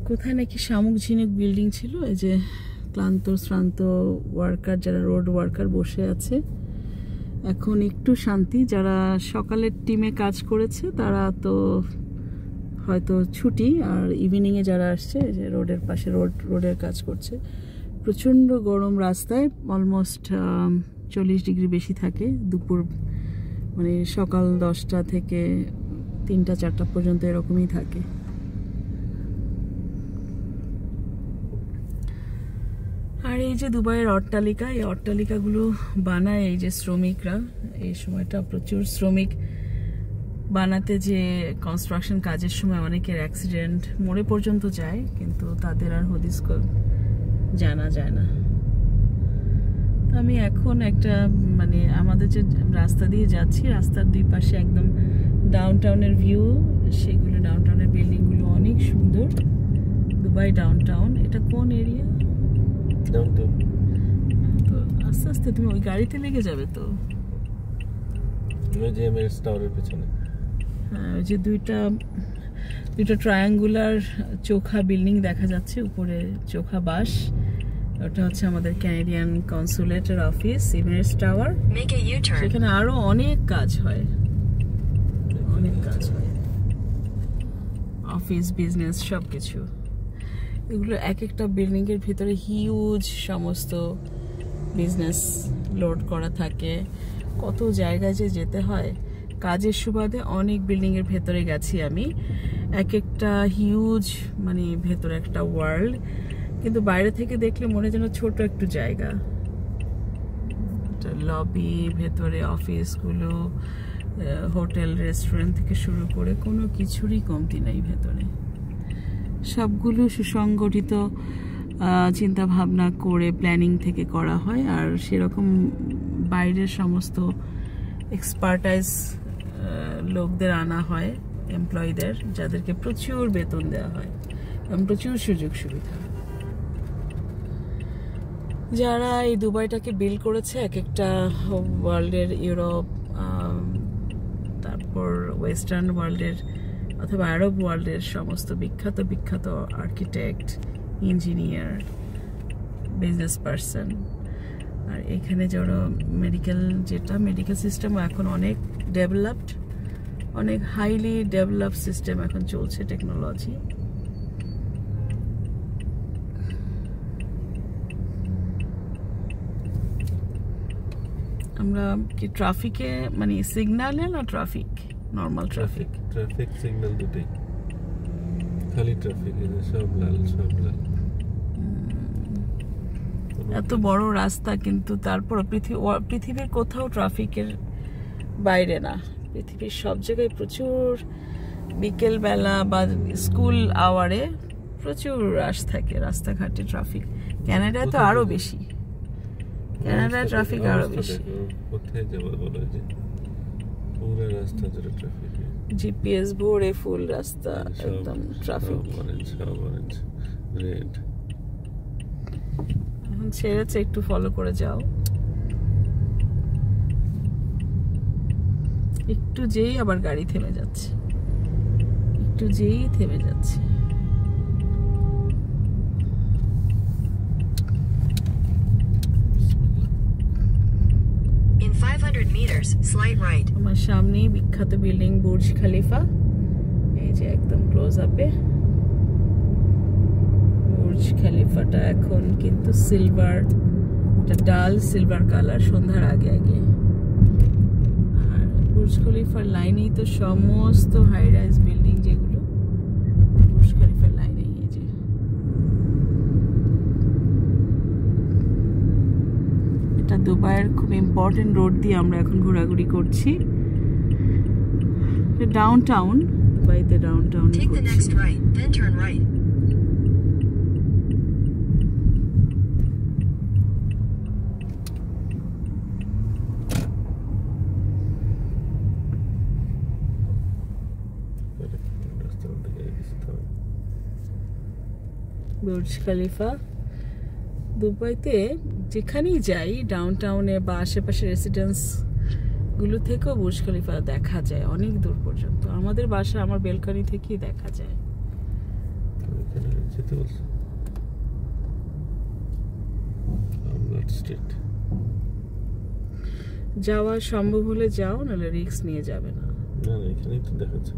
কোথায় নাকি শামুক ঝিনুক বিল্ডিং ছিল, এই যে ক্লান্ত শ্রান্ত ওয়ার্কার যারা রোড ওয়ার্কার বসে আছে। এখন একটু শান্তি, যারা সকালের টিমে কাজ করেছে তারা তো হয়তো ছুটি, আর ইভিনিংয়ে যারা আসছে যে রোডের পাশে রোডের কাজ করছে। প্রচণ্ড গরম রাস্তায়, অলমোস্ট 40 ডিগ্রি বেশি থাকে দুপুর, মানে সকাল 10টা থেকে 3টা-4টা পর্যন্ত এরকমই থাকে। আর এই যে দুবাইয়ের অট্টালিকা, এই অট্টালিকাগুলো বানায় এই যে শ্রমিকরা। এই সময়টা প্রচুর শ্রমিক বানাতে, যে কনস্ট্রাকশন কাজের সময় অনেকের অ্যাক্সিডেন্ট, মরে পর্যন্ত যায়, কিন্তু তাদের আর হদিস জানা যায় না। আমি এখন একটা মানে আমাদের যে রাস্তা দিয়ে যাচ্ছি, রাস্তার দুই পাশে একদম ডাউনটাউনের ভিউ, সেগুলো ডাউনটাউনের বিল্ডিংগুলো অনেক সুন্দর। Dubai downtown. এটা কোন এরিয়া? ডাউনটাউন। তো আস্তে আস্তে তুমি ওই গাড়িতে লেগে যাবে তো। ওই যে এমিরেটস টাওয়ারের পিছনে। হ্যাঁ, ওই যে দুইটা ট্রায়াঙ্গুলার চোখা বিল্ডিং দেখা যাচ্ছে, উপরে চোখা বাস। ওটা হচ্ছে আমাদের ক্যানাডিয়ান কনসুলেটের অফিস, এমিরেটস টাওয়ার। সেখানে আরো অনেক কাজ হয়, অনেক কাজ হয়, অফিস বিজনেস সবকিছু। এগুলো এক একটা বিল্ডিং এর ভিতরে হিউজ সমস্ত বিজনেস লোড করা থাকে। কত জায়গায় যে যেতে হয় কাজের সুবাদে, অনেক বিল্ডিং এর ভেতরে গেছি আমি। এক একটা হিউজ, মানে ভেতরে একটা ওয়ার্ল্ড, কিন্তু বাইরে থেকে দেখলে মনে যেন ছোট একটু জায়গা। লবি, ভেতরে অফিসগুলো, হোটেল রেস্টুরেন্ট থেকে শুরু করে কোনো কিছুরই কমতি নাই ভেতরে। সবগুলো সুসংগঠিত চিন্তা ভাবনা করে প্ল্যানিং থেকে করা হয়, আর সেরকম বাইরের সমস্ত এক্সপার্টাইজ লোকদের আনা হয়, এমপ্লয়ীদের, যাদেরকে প্রচুর বেতন দেওয়া হয় এবং প্রচুর সুযোগ সুবিধা। যারা এই দুবাইটাকে বিল্ড করেছে, এক একটা ওয়ার্ল্ডের, ইউরোপ, তারপর ওয়েস্টার্ন ওয়ার্ল্ডের অথবা আরব ওয়ার্ল্ডের সমস্ত বিখ্যাত বিখ্যাত আর্কিটেক্ট, ইঞ্জিনিয়ার, বিজনেস পার্সন। আর এখানে যারা মেডিকেল সিস্টেম এখন অনেক ডেভেলপড, অনেক হাইলি ডেভেলপ সিস্টেম এখন চলছে, টেকনোলজি। আমরা কি ট্রাফিকে, মানে সিগন্যালে না ট্রাফিক, নরমাল ট্রাফিক সিগন্যাল দুটোই, খালি ট্রাফিক, সব লাল সব লাল। এত বড় রাস্তা, কিন্তু তারপর পৃথিবীর কোথাও ট্রাফিকের বাইরে না। পৃথিবীর সব জায়গায় প্রচুর বিকেল বেলা বা স্কুল আওয়ারে প্রচুর রাশ থাকে রাস্তাঘাটে, ট্রাফিক। কানাডায় তো আরো বেশি, কানাডায় ট্রাফিক আরো বেশি। কোথায় যাবো বলো, যে পুরো রাস্তা জুড়ে ট্রাফিক, জিপিএস ভরে ফুল রাস্তা, একদম ট্রাফিক। রেড এখন ছেড়েছে, একটু ফলো করে যাও। একটু যেই আবার গাড়ি থেমে যাচ্ছে, একটু যেই থেমে যাচ্ছে। In 500 meters, slight right. আমার সামনেই বিখ্যাত বিল্ডিং বুর্জ খলিফা, এই যে একদম ক্লোজ আপে। বুর্জ খলিফাটা এখন কিন্তু সিলভার, একটা ডাল সিলভার কালার, সন্ধ্যার আগে আগে। আর বুর্জ খলিফার লাইনেই তো সমস্ত হাই রাইজ বিল্ডিং, যেগুলো বুর্জ খলিফার লাইনেই। এই যে এটা দুবাইয়ের খুব ইম্পর্টেন্ট রোড দিয়ে আমরা এখন ঘোরাঘুরি করছি। ডাউনটাউন, দুবাইতে downtown. Take the next right, then turn right. Burj Khalifa. দুবাইতে যেখানেই যাই, ডাউনটাউনে বা আশেপাশে রেসিডেন্স গুলো থেকেও বুর্জ খলিফা দেখা যায় অনেক দূর পর্যন্ত। আমাদের বাসা, আমার বেলকনি থেকেই দেখা যায়। এখানে যেতে বলছে আমলাট স্ট্রিট। যাওয়া সম্ভব হলে যাও, নাহলে রিস্ক নিয়ে যাবে না। না না, এখানেই তো দেখাচ্ছে।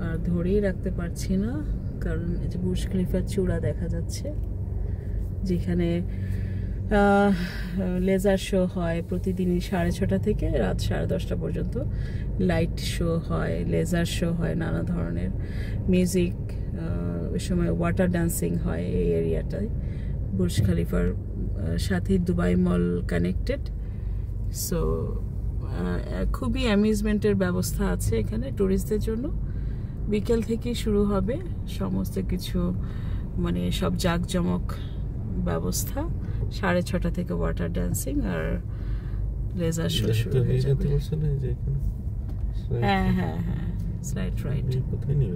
আর ধরেই রাখতে পারছি না, কারণ এই যে বুর্জ খলিফার চূড়া দেখা যাচ্ছে, যেখানে লেজার শো হয় প্রতিদিনই 6:30 থেকে রাত 10:30 পর্যন্ত। লাইট শো হয়, লেজার শো হয়, নানা ধরনের মিউজিক, ওই সময় ওয়াটার ডান্সিং হয় এই এরিয়াটায়। বুর্জ খলিফার সাথে দুবাই মল কানেক্টেড, সো খুবই অ্যামিউজমেন্টের ব্যবস্থা আছে এখানে ট্যুরিস্টদের জন্য। বিকেল থেকেই শুরু হবে সমস্ত কিছু, মানে সব জাঁকজমক ব্যবস্থা। 6:30 থেকে ওয়াটার ডান্সিং আর লেজার শো শুরু হয়ে যাবে। হ্যাঁ হ্যাঁ হ্যাঁ, স্লাইড রাইড। কোথায় নিয়ে